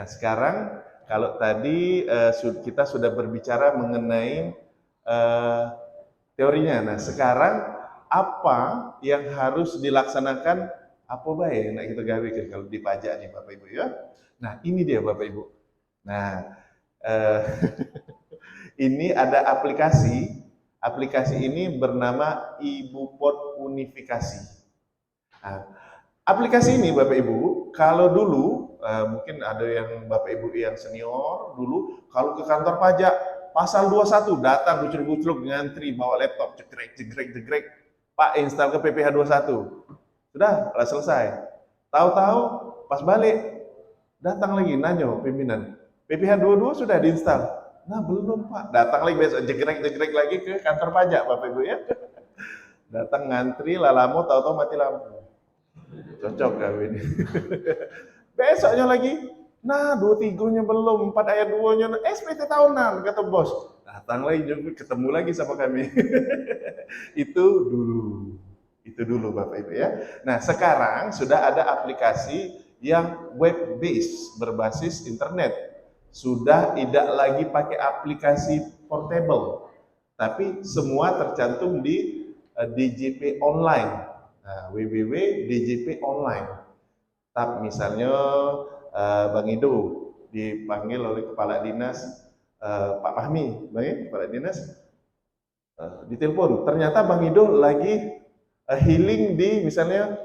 sekarang kalau tadi kita sudah berbicara mengenai eh, teorinya. Nah, sekarang apa yang harus dilaksanakan, apa baik nak kita gawe ke kalau di pajak nih Bapak Ibu ya. Nah, ini dia Bapak Ibu. Nah, eh, ini ada aplikasi. Aplikasi ini bernama Ibupot Unifikasi. Nah, aplikasi ini Bapak Ibu, kalau dulu mungkin ada yang Bapak Ibu yang senior dulu, kalau ke kantor pajak pasal 21 datang bucluk-bucluk ngantri bawa laptop jegrek jegrek jegrek, Pak install ke PPh 21. Sudah selesai. Tahu-tahu pas balik datang lagi nanyo pimpinan. PPh 22 sudah diinstal. Nah, belum Pak. Datang lagi besok jegrek jegrek lagi ke kantor pajak Bapak Ibu ya. Datang ngantri lalamu tahu-tahu mati lampu. Cocok kawin. Besoknya lagi, nah 23-nya belum, 4 ayat 2-nya, SPT tahunan, kata bos. Datang lagi, ketemu lagi sama kami. Itu dulu. Itu dulu Bapak Ibu ya. Nah sekarang sudah ada aplikasi yang web based, berbasis internet. Sudah tidak lagi pakai aplikasi portable, tapi semua tercantum di DJP online. Nah, www.djp online. Tab misalnya Bang Ido dipanggil oleh Kepala Dinas Pak Fahmi, Kepala Dinas ditelepon. Ternyata Bang Ido lagi healing di misalnya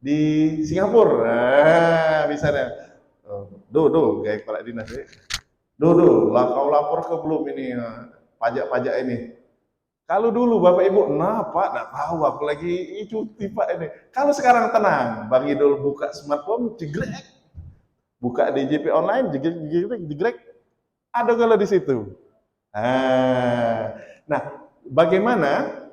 di Singapura. Nah, misalnya kayak Kepala Dinas ya. Kau lapor ke belum ini pajak-pajak ini. Kalau dulu Bapak Ibu, nah Pak, nggak tahu, aku lagi cuti Pak ini. Kalau sekarang tenang, Bang Idul buka smartphone, jegrek, buka DJP online, jegrek, jegrek, jegrek, ada kalau di situ. Nah, bagaimana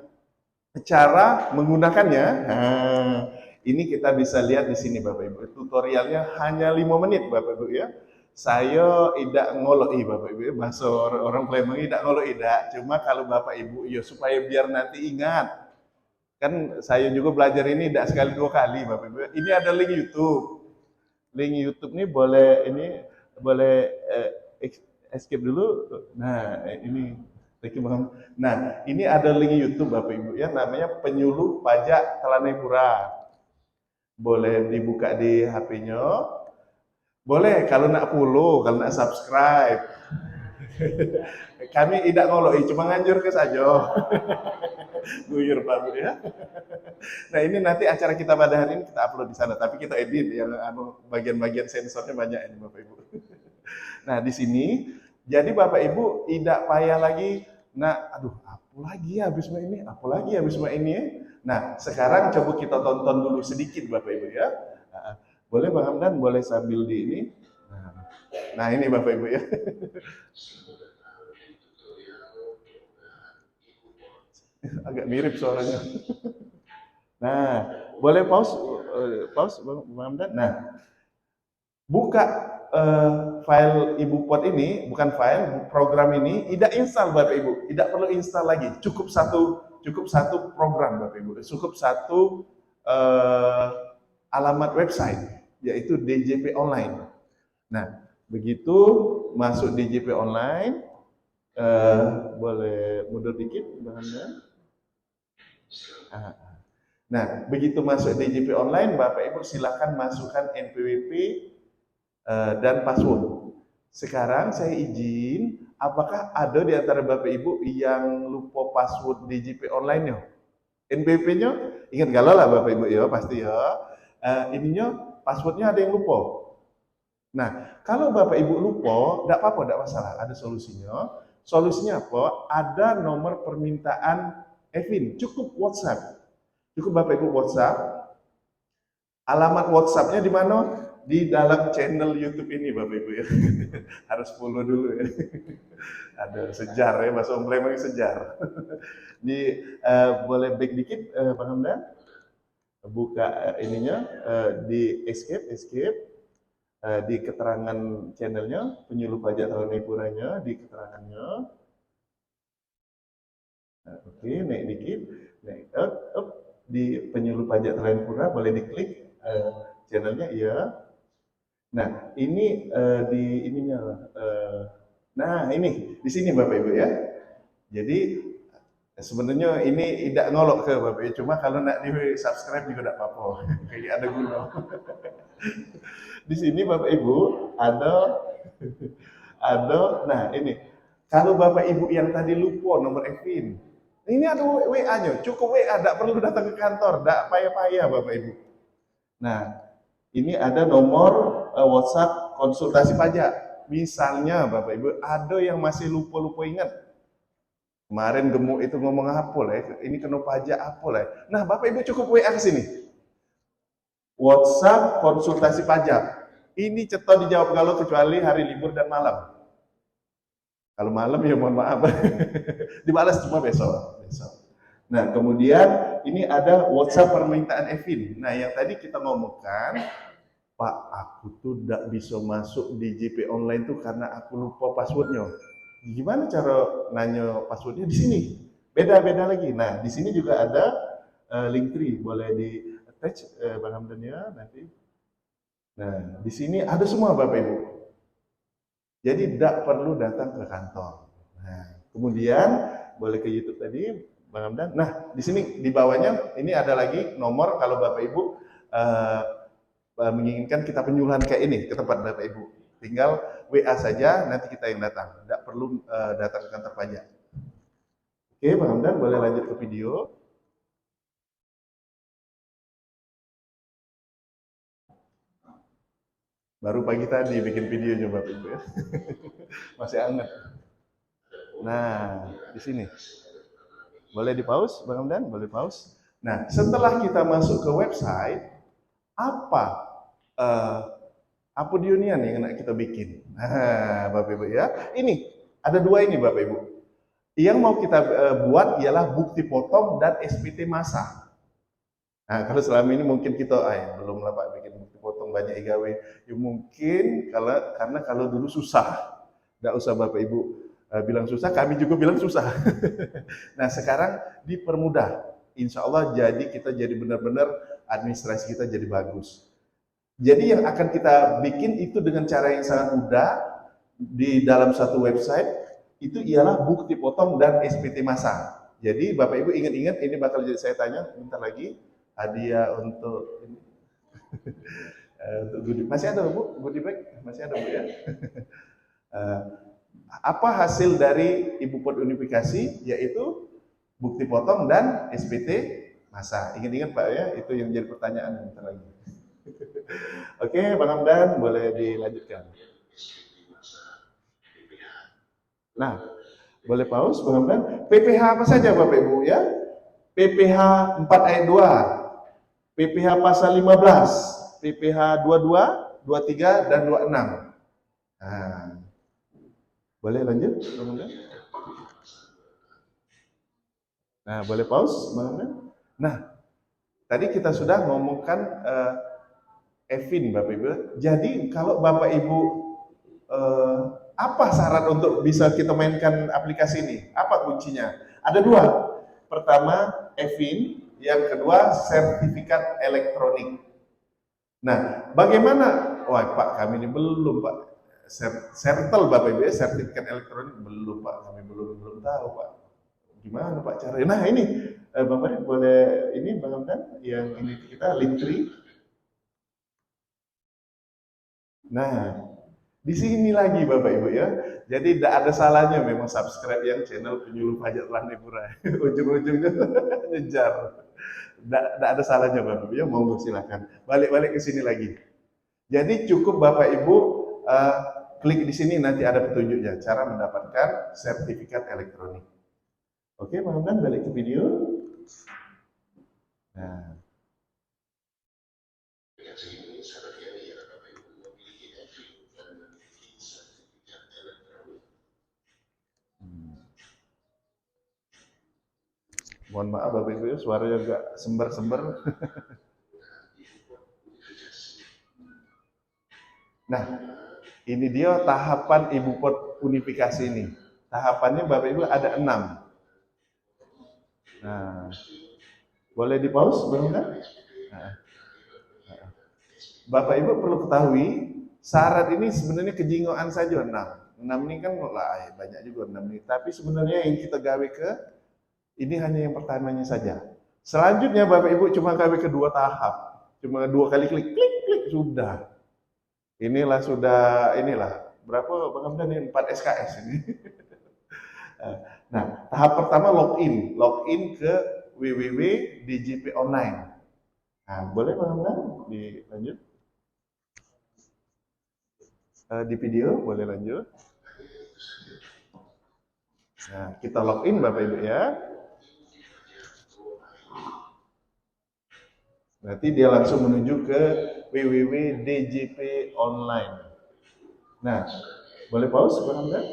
cara menggunakannya? Nah, ini kita bisa lihat di sini Bapak Ibu. Tutorialnya hanya 5 menit Bapak Ibu ya. Saya tidak ngoloi Bapak Ibu ya, bahasa orang Palembang tidak ngoloi tidak. Cuma kalau Bapak Ibu ya supaya biar nanti ingat. Kan saya juga belajar ini tidak sekali 2 kali Bapak Ibu. Ini ada link YouTube. Link YouTube ini boleh escape dulu. Nah, ini Nah, ini ada link YouTube Bapak Ibu ya, namanya Penyuluh Pajak Telanepura. Boleh dibuka di HP-nya. Boleh kalau nak follow, kalau nak subscribe. Kami tidak ngoloi, cuma nganjur ke saja. Guyur Pak Bu ya. Nah ini nanti acara kita pada hari ini kita upload di sana, tapi kita edit yang bagian-bagian sensornya banyak ini Bapak Ibu. Nah di sini, jadi Bapak Ibu tidak payah lagi, nah aduh apa lagi ya habis ini, apa lagi ya habis ini ya. Nah sekarang coba kita tonton dulu sedikit Bapak Ibu ya. Boleh Bang Hamdan, boleh sambil di ini. Nah ini Bapak Ibu ya. Agak mirip suaranya. Nah, boleh pause Bang Hamdan. Nah, buka file Ibupot ini, bukan file, program ini tidak install Bapak Ibu, tidak perlu install lagi. Cukup satu program Bapak Ibu, cukup satu alamat website yaitu DJP Online. Nah, begitu masuk DJP Online, boleh mundur dikit Bang Hamdan. Nah, begitu masuk DJP Online, Bapak Ibu silakan masukkan NPWP dan password. Sekarang saya izin, apakah ada di antara Bapak Ibu yang lupa password DJP Online-nya? NPWP-nya, ingat galau lah Bapak Ibu ya, pasti ya. Ininya, passwordnya ada yang lupa. Nah, kalau Bapak Ibu lupa, tidak apa-apa, tidak masalah, ada solusinya. Solusinya apa? Ada nomor permintaan Evin, cukup WhatsApp. Cukup Bapak Ibu WhatsApp. Alamat WhatsApp-nya di mana? Di dalam channel YouTube ini Bapak Ibu ya. Harus follow dulu ya. Ada sejar ya, bahasa Om Palembang sejar. Di boleh back dikit Pak Hamdan. Buka ininya di escape di keterangan channelnya Penyuluh Pajak Telanepuranya di keterangannya. Oke, naik dikit, naik up di Penyuluh Pajak Telanepura boleh diklik channelnya iya. Nah, ini di ininya, nah ini di sini Bapak Ibu ya. Jadi sebenarnya ini tidak ngolok ke Bapak Ibu, cuma kalau nak di subscribe juga tidak apa-apa, kayak ada guna. Di sini Bapak Ibu ada, nah ini kalau Bapak Ibu yang tadi lupa nomor Evin, ini ada WA-nya, cukup WA, tidak perlu datang ke kantor, tidak payah-payah Bapak Ibu. Nah, ini ada nomor WhatsApp konsultasi pajak. Misalnya Bapak Ibu ada yang masih lupa-lupa ingat. Kemarin gemuk itu ngomong apa lah, ini kena pajak apa lah. Nah, Bapak Ibu cukup WA ke sini. WhatsApp konsultasi pajak. Ini cepat dijawab kalau kecuali hari libur dan malam. Kalau malam ya mohon maaf. Dibalas cuma besok. Nah, kemudian ini ada WhatsApp permintaan Evin. Nah, yang tadi kita ngomongkan, Pak, aku tuh tidak bisa masuk di JP online tuh karena aku lupa passwordnya. Gimana cara nanya passwordnya di sini? Beda-beda lagi. Nah, di sini juga ada Linktree, boleh di attach Bang Hamdan ya nanti. Nah, di sini ada semua Bapak Ibu. Jadi tidak perlu datang ke kantor. Nah, kemudian boleh ke YouTube tadi, Bang Hamdan. Nah, di sini di bawahnya ini ada lagi nomor kalau Bapak Ibu menginginkan kita penyuluhan kayak ini ke tempat Bapak Ibu. Tinggal WA saja, nanti kita yang datang. Tidak perlu datang ke kantor pajak. Oke, Bang Hamdan boleh lanjut ke video. Baru pagi tadi bikin videonya Bapak Ibu ya. Masih hangat. Nah, di sini. Boleh di pause, Bang Hamdan? Boleh pause. Nah, setelah kita masuk ke website, apa apa diunian yang nak kita bikin? Nah, Bapak Ibu ya. Ini ada dua ini Bapak Ibu. Yang mau kita buat ialah bukti potong dan SPT masa. Nah, kalau selama ini mungkin kita belum lah Pak bikin bukti potong banyak IGW. Ya mungkin karena kalau dulu susah. Tidak usah Bapak Ibu bilang susah, kami juga bilang susah. Nah, sekarang dipermudah. Insya Allah jadi kita jadi benar-benar administrasi kita jadi bagus. Jadi yang akan kita bikin itu dengan cara yang sangat mudah di dalam satu website itu ialah bukti potong dan SPT masa. Jadi Bapak Ibu ingat-ingat ini bakal jadi saya tanya bentar lagi hadiah untuk untuk goodie. Masih ada Bu, goodie bag? Masih ada Bu ya? Apa hasil dari Ibu Pot Unifikasi? Yaitu bukti potong dan SPT masa. Ingat-ingat Pak ya, itu yang jadi pertanyaan bentar lagi. Oke, Bang Hamdan boleh dilanjutkan. Nah, boleh pause Bang Hamdan. PPH apa saja Bapak Ibu ya? PPH 4 ayat 2, PPH pasal 15, PPH 22, 23 dan 26. Nah, boleh lanjut Bang Hamdan? Nah, boleh pause Bang Hamdan? Nah, tadi kita sudah ngomongkan Evin Bapak Ibu. Jadi kalau Bapak Ibu apa syarat untuk bisa kita mainkan aplikasi ini? Apa kuncinya? Ada dua. Pertama, Evin. Yang kedua, sertifikat elektronik. Nah, bagaimana? Wah, Pak, kami ini belum, Pak. Sertel Bapak Ibu ya, sertifikat elektronik belum, Pak. Kami belum tahu, Pak. Gimana, Pak, caranya? Nah, ini Bapak boleh ini Bang Hamdan yang ini kita Linktree. Nah, di sini lagi Bapak Ibu ya. Jadi tidak ada salahnya memang subscribe yang channel penyuluh pajak Landepura. Ujung-ujungnya ngejar. Tidak ada salahnya Bapak Ibu ya, monggo silakan. Balik-balik ke sini lagi. Jadi cukup Bapak Ibu klik di sini nanti ada petunjuknya cara mendapatkan sertifikat elektronik. Oke, Bang Hamdan balik ke video. Nah, mohon maaf Bapak Ibu ya, suaranya agak sember-sember. Nah, ini dia tahapan Ibu Pot Unifikasi ini. Tahapannya Bapak Ibu ada 6. Nah, boleh di pause Bang Hamdan? Nah, Bapak Ibu perlu ketahui Syarat ini sebenarnya kejingoan saja 6. 6 ini kan lah banyak juga 6 ini. Tapi sebenarnya yang kita gawe ke ini hanya yang pertamanya saja. Selanjutnya Bapak Ibu cuma gawe kedua tahap. Cuma 2 kali klik, klik, klik, sudah. Inilah berapa Bang Hamdan ini 4 SKS ini. Nah, tahap pertama login. Login ke www.djp online. Nah, boleh Bang Hamdan dilanjut? Di video boleh lanjut. Nah, kita login Bapak Ibu ya. Nanti dia langsung menuju ke www.djp online. Nah, boleh pause Bang Hamdan?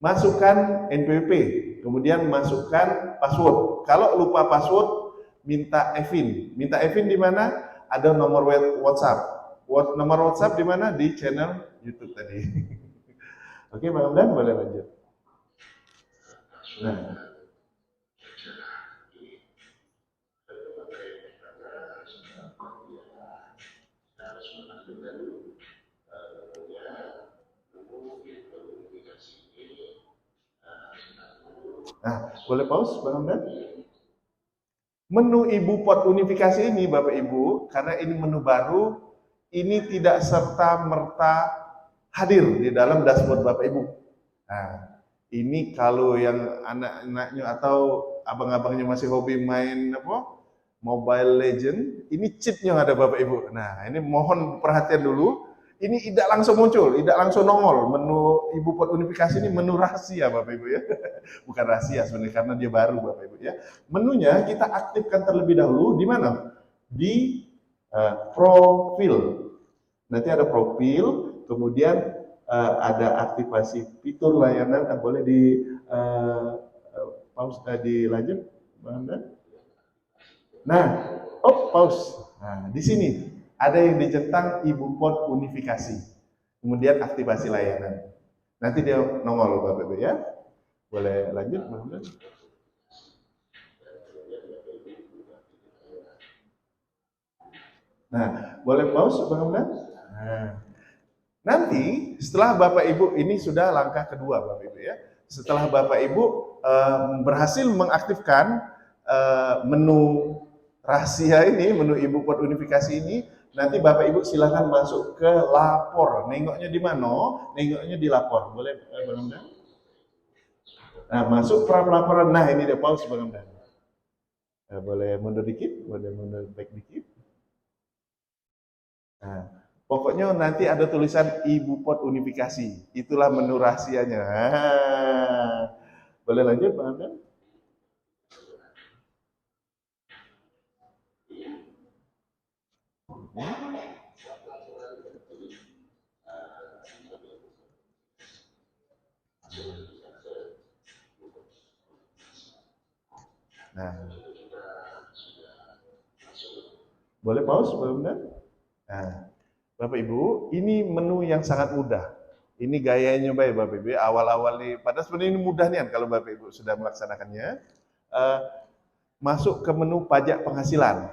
Masukkan NPWP, kemudian masukkan password. Kalau lupa password, minta EVIN. Minta EVIN di mana? Ada nomor WhatsApp. Nomor WhatsApp di mana? Di channel YouTube tadi. Oke, Bang Hamdan boleh lanjut. Nah, boleh pause Bang Hamdan? Menu Ibu Pot Unifikasi ini Bapak Ibu, karena ini menu baru, ini tidak serta-merta hadir di dalam dashboard Bapak Ibu. Nah, ini kalau yang anak-anaknya atau abang-abangnya masih hobi main Mobile Legend, ini cheatnya ada Bapak Ibu. Nah, ini mohon perhatian dulu. Ini tidak langsung muncul, tidak langsung nongol. Menu Ibu Pot Unifikasi ini menu rahasia Bapak Ibu ya. Bukan rahasia sebenarnya karena dia baru Bapak Ibu ya. Menunya kita aktifkan terlebih dahulu di mana? Di profil. Nanti ada profil, kemudian ada aktivasi fitur layanan. Boleh dilanjut, Bang Hamdan? Nah, pause. Nah, di sini ada yang dicentang Ibu Pot Unifikasi. Kemudian aktivasi layanan. Nanti dia nongol Bapak Ibu ya. Boleh lanjut, Bang Hamdan? Nah, boleh pause Bang Hamdan? Nah, nanti setelah Bapak Ibu, ini sudah langkah kedua Bapak Ibu ya. Setelah Bapak Ibu berhasil mengaktifkan menu rahasia ini, menu Ibu Pot Unifikasi ini, nanti Bapak Ibu silahkan masuk ke lapor. Nengoknya di mana? Nengoknya di lapor. Boleh Bang Hamdan? Nah, masuk pelaporan. Nah, ini dia pause Bang Hamdan. Boleh mundur dikit, boleh mundur back dikit. Nah, pokoknya nanti ada tulisan Ibu Pot Unifikasi. Itulah menu rahasianya. Boleh lanjut Bang Hamdan? Nah, boleh pause Bang Hamdan? Nah, Bapak Ibu, ini menu yang sangat mudah. Ini gayanya baik Bapak Ibu, awal-awal nih, padahal sebenarnya ini mudah nih kalau Bapak Ibu sudah melaksanakannya. Masuk ke menu pajak penghasilan.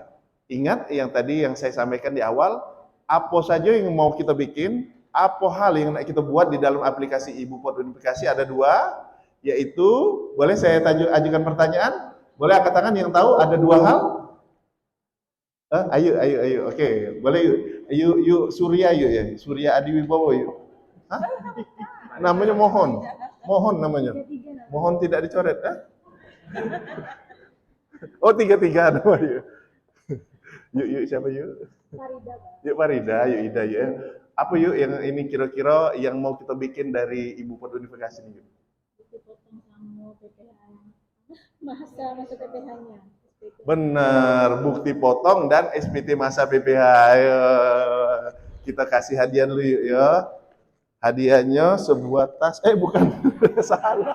Ingat yang tadi yang saya sampaikan di awal, apa saja yang mau kita bikin, apa hal yang kita buat di dalam aplikasi Ibu Pot Unifikasi ada 2, yaitu, boleh saya ajukan pertanyaan? Boleh angkat tangan yang tahu ada 2 hal? Ayo, oke, boleh yuk, Surya yuk ya, Surya Adiwibowo yuk. Hah? Namanya Mohon namanya. Mohon tidak dicoret, Oh, 3 nama yuk. Yuk siapa yuk? Farida. Yuk Farida, yuk Ida yuk. Apa yuk yang ini kira-kira yang mau kita bikin dari Ibu Pot Unifikasi ini yuk? Potong sama PPH. Masa PPH-nya. Benar, bukti potong dan SPT masa PPH. Ayo, kita kasih hadiah dulu yuk ya. Hadiahnya sebuah tas. Bukan, salah.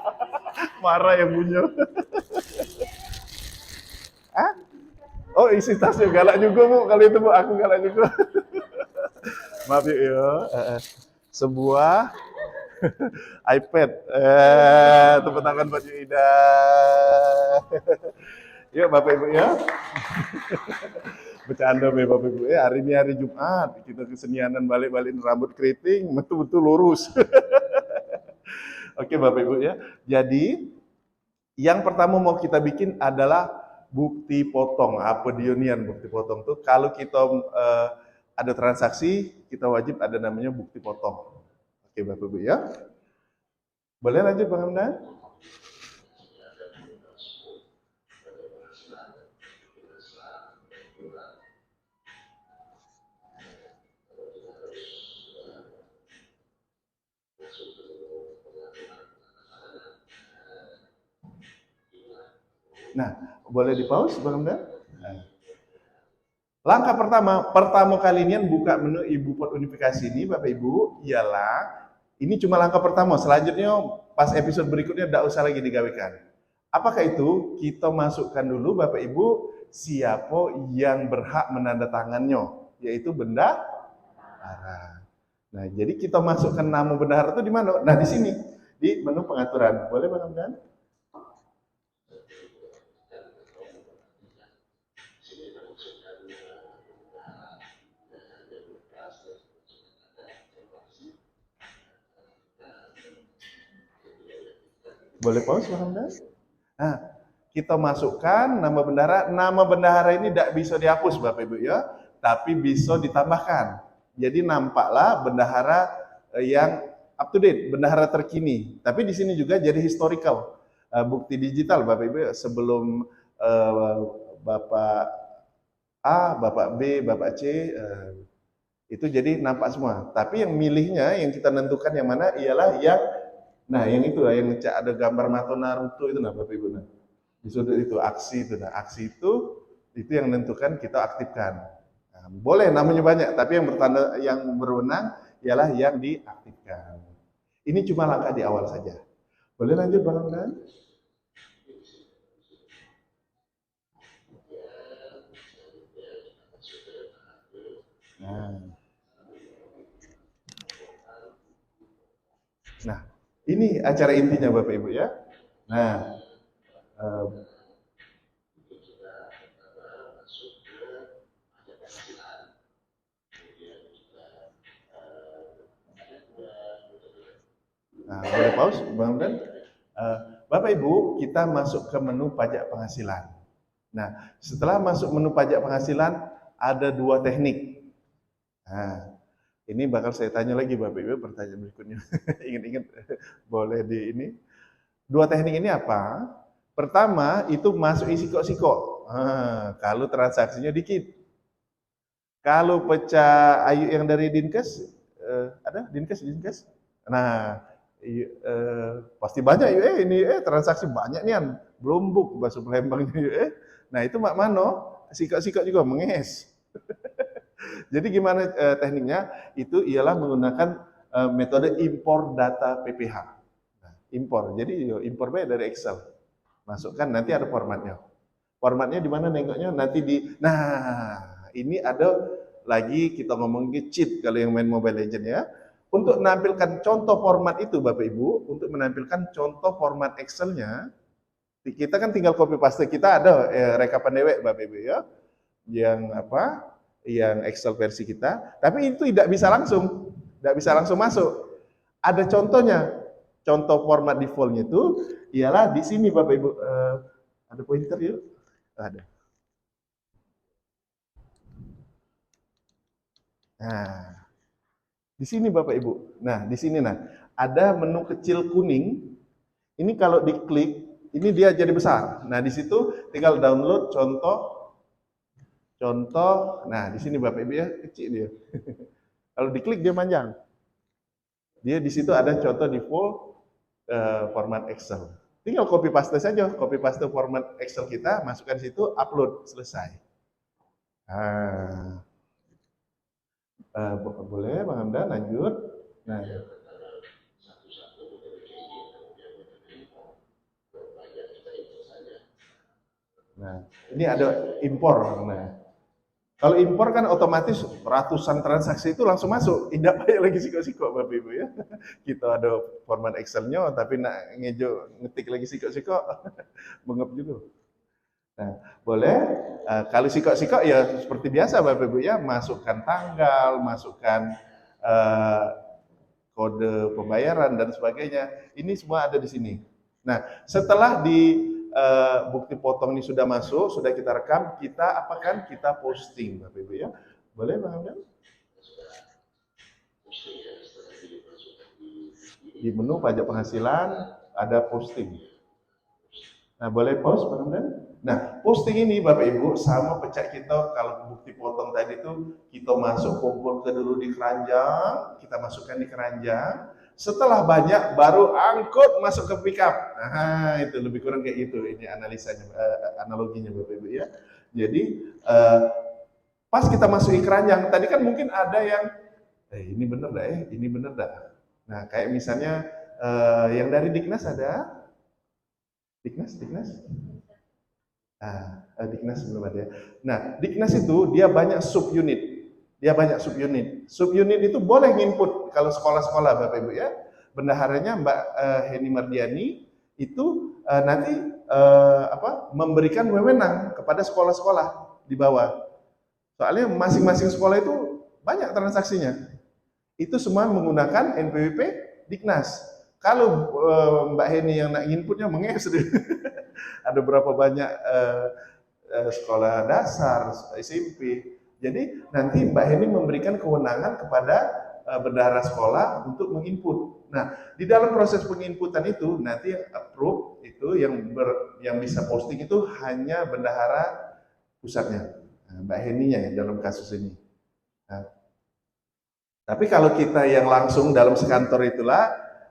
Marah yang punya. Oh, isi tasnya galak juga Bu. Kali itu Bu, aku galak juga. Maaf yuk ya. Sebuah iPad. Tepuk tangan buat Ida. Yuk Bapak Ibu ya. Bercanda be Bapak Ibu. Hari ini hari Jumat, kita kesenianan balik-balikin rambut keriting, betul-betul lurus. Oke Bapak Ibu ya. Jadi yang pertama mau kita bikin adalah bukti potong. Apa dionian bukti potong tuh? Kalau kita ada transaksi, kita wajib ada namanya bukti potong. Oke Bapak Ibu ya. Boleh lanjut Bang Hamdan? Nah, boleh di pause Bang Hamdan? Nah, langkah pertama kali ini buka menu Ibu Pot Unifikasi ini Bapak Ibu, ialah ini cuma langkah pertama. Selanjutnya pas episode berikutnya tidak usah lagi digawekan. Apakah itu? Kita masukkan dulu Bapak Ibu siapa yang berhak menandatangannya, yaitu bendahara. Nah, jadi kita masukkan nama bendahara itu di mana? Nah, di sini di menu pengaturan. Boleh Bang Hamdan? Boleh pause Bang Hamdan? Nah, kita masukkan nama bendahara. Nama bendahara ini tidak bisa dihapus Bapak Ibu ya, tapi bisa ditambahkan. Jadi nampaklah bendahara yang up to date, bendahara terkini. Tapi di sini juga jadi historical, bukti digital Bapak Ibu ya, sebelum Bapak A, Bapak B, Bapak C, itu jadi nampak semua. Tapi yang milihnya, yang kita tentukan yang mana ialah yang, nah yang itu lah, yang ada gambar Mato Naruto itu nah Bapak Ibu. Nah, di sudut itu aksi itu, nah aksi itu yang menentukan kita aktifkan. Nah, boleh namanya banyak, tapi yang bertanda yang berwenang ialah yang diaktifkan. Ini cuma langkah di awal saja. Boleh lanjut Bang Hamdan? Nah, nah, ini acara intinya Bapak Ibu ya. Nah, eh, nah, boleh pause Bang Hamdan? Bapak Ibu, kita masuk ke menu pajak penghasilan. Nah, setelah masuk menu pajak penghasilan, ada dua teknik. Nah, ini bakal saya tanya lagi Bapak Ibu pertanyaan berikutnya. Ingat-ingat boleh di ini. Dua teknik ini apa? Pertama itu masuk isi kok-sikok. Kalau transaksinya dikit. Kalau pecah ayu yang dari Dinkes, ada Dinkes? Nah, pasti banyak yuk, ini transaksi banyak nih kan, belum book bahasa Palembang ini nah itu mak mano, sikok juga menges. Jadi gimana tekniknya? Itu ialah menggunakan metode impor data PPH. Nah, impor, jadi impor dari Excel, masukkan nanti ada formatnya. Formatnya di mana nengoknya nanti di, nah ini ada lagi kita ngomongin cheat kalau yang main Mobile Legend ya. Untuk menampilkan contoh format itu Bapak Ibu, untuk menampilkan contoh format Excel-nya, kita kan tinggal copy paste, kita ada rekapan dewek Bapak Ibu ya, yang apa, yang Excel versi kita, tapi itu tidak bisa langsung masuk. Ada contohnya, contoh format defaultnya itu ialah di sini Bapak Ibu, ada pointer yuk, ada. Nah, di sini Bapak Ibu. Nah, di sini nah, ada menu kecil kuning. Ini kalau diklik, ini dia jadi besar. Nah, di situ tinggal download contoh. Nah, di sini Bapak Ibu ya, kecil dia. Kalau diklik dia panjang. Dia di situ ada contoh default format Excel. Tinggal copy paste saja, copy paste format Excel kita, masukkan situ, upload, selesai. Nah, boleh Bang Hamdan lanjut. Nah, nah, ini ada impor. Nah, kalau impor kan otomatis ratusan transaksi itu langsung masuk. Tidak payah lagi siko-siko Bapak Ibu ya. Kita ada format Excel-nya tapi nak ngetik lagi siko-siko bengep juga. Nah, boleh kalau sikok-sikok ya seperti biasa Bapak Ibu ya, masukkan tanggal, masukkan eh, kode pembayaran dan sebagainya. Ini semua ada di sini. Nah, setelah di bukti potong ini sudah masuk, sudah kita rekam, kita apakan? Kita posting Bapak Ibu ya. Boleh Bang Hamdan? Di menu pajak penghasilan ada posting. Nah, boleh post Bang Hamdan? Nah, posting ini Bapak Ibu sama pecah kita kalau bukti potong tadi itu kita masuk kumpul ke dulu di keranjang, kita masukkan di keranjang. Setelah banyak baru angkut masuk ke pickup. Nah, itu lebih kurang kayak gitu ini analisanya analoginya Bapak Ibu ya. Jadi pas kita masuk ke keranjang, tadi kan mungkin ada yang ini bener dah ini bener dah. Nah, kayak misalnya yang dari Diknas ada Diknas? Diknas belum ada ya. Nah, Diknas itu dia banyak subunit. Subunit itu boleh nginput kalau sekolah-sekolah Bapak Ibu ya. Bendaharanya Mbak Heni Mardiani itu nanti memberikan wewenang kepada sekolah-sekolah di bawah. Soalnya masing-masing sekolah itu banyak transaksinya. Itu semua menggunakan NPWP Diknas. Kalau Mbak Heni yang nak inputnya menges ada berapa banyak sekolah dasar, SMP. Jadi nanti Mbak Heni memberikan kewenangan kepada bendahara sekolah untuk menginput. Nah, di dalam proses penginputan itu nanti yang approve itu yang bisa posting itu hanya bendahara pusatnya, Mbak Heninya ya dalam kasus ini. Nah, tapi kalau kita yang langsung dalam sekantor itulah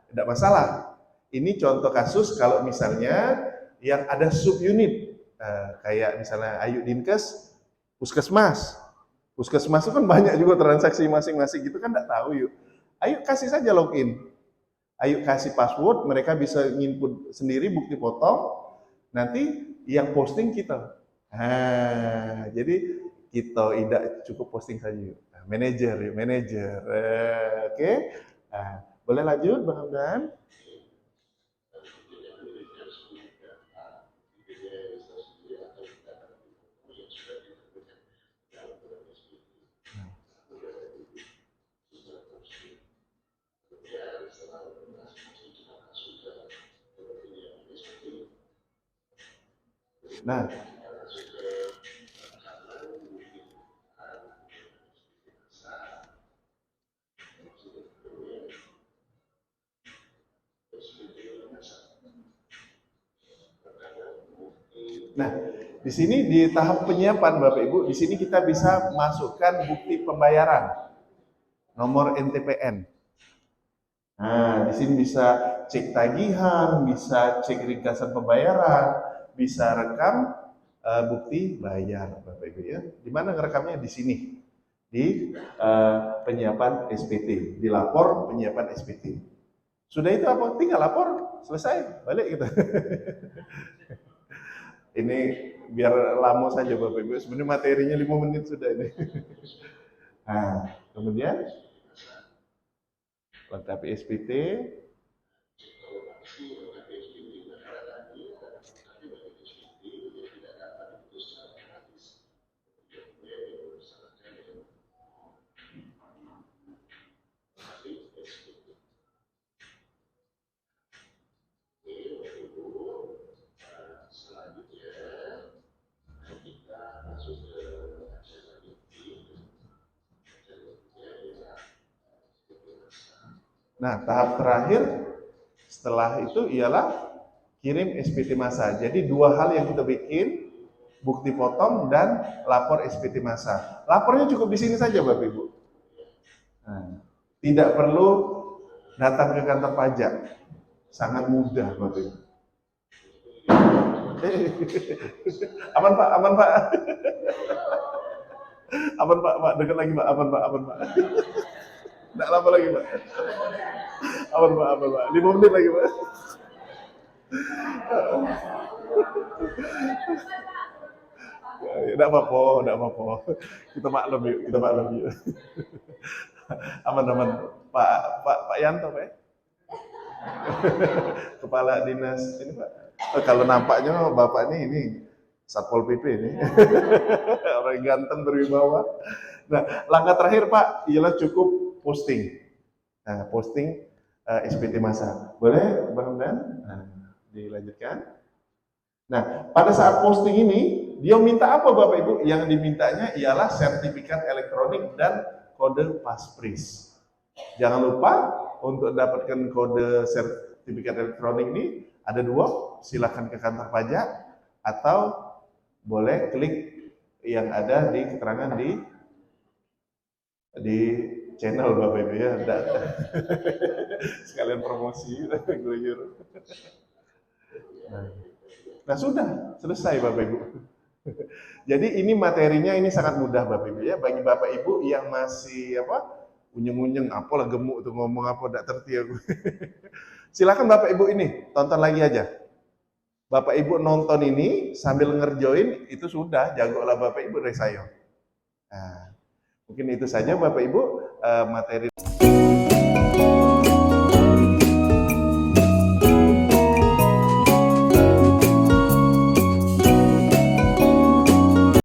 tidak masalah. Ini contoh kasus kalau misalnya yang ada subunit kayak misalnya Ayu Dinkes, Puskesmas. Puskesmas itu kan banyak juga transaksi masing-masing gitu kan tidak tahu yuk. Ayo kasih saja login. Ayo kasih password, mereka bisa nginput sendiri bukti potong. Nanti yang posting kita. Jadi kita tidak cukup posting saja yuk. Manajer. Oke. Boleh lanjut Bang Hamdan? Nah, Nah, di sini di tahap penyiapan Bapak Ibu, di sini kita bisa masukkan bukti pembayaran, nomor NTPN. Nah, di sini bisa cek tagihan, bisa cek ringkasan pembayaran, bisa rekam bukti bayar Bapak Ibu ya. Di mana ngerekamnya? Di sini. Di penyiapan SPT, di lapor penyiapan SPT. Sudah itu apa? Tinggal lapor, selesai, balik gitu. Ini biar lama saja Bapak Ibu. Sebenarnya materinya 5 menit sudah ini. Nah, kemudian lengkapi SPT. Nah, tahap terakhir setelah itu ialah kirim SPT massa. Jadi dua hal yang kita bikin, bukti potong dan lapor SPT massa. Lapornya cukup di sini saja Bapak Ibu. Nah, tidak perlu datang ke kantor pajak. Sangat mudah Bapak Ibu. Aman Pak, aman Pak. Aman Pak, dekat lagi Pak, aman Pak. Tidak lama lagi Pak. Aman Pak. 5 menit lagi Pak. Tidak apa-apa. Kita maklum yuk. Aman. Pak Yanto Pak ya? Kepala dinas ini Pak. Kalau nampaknya Bapak ini Satpol PP ini. Orang ganteng berwibawa. Nah, langkah terakhir Pak ialah cukup posting. Nah, posting SPT masa. Boleh Bang Dan? Nah, dilanjutkan. Nah, pada saat posting ini, dia minta apa Bapak Ibu? Yang dimintanya ialah sertifikat elektronik dan kode paspris. Jangan lupa untuk dapatkan kode sertifikat elektronik ini ada dua, silakan ke kantor pajak atau boleh klik yang ada di keterangan di channel Bapak Ibu ya. Sekalian promosi, guyur. Nah sudah selesai Bapak Ibu. Jadi ini materinya ini sangat mudah Bapak Ibu ya, bagi Bapak Ibu yang masih unyeng-unyeng apalah gemuk tuh ngomong apa enggak terti aku. Silakan Bapak Ibu ini tonton lagi aja. Bapak Ibu nonton ini sambil ngerjoin itu sudah jagolah Bapak Ibu dari saya. Nah, mungkin itu saja Bapak Ibu materi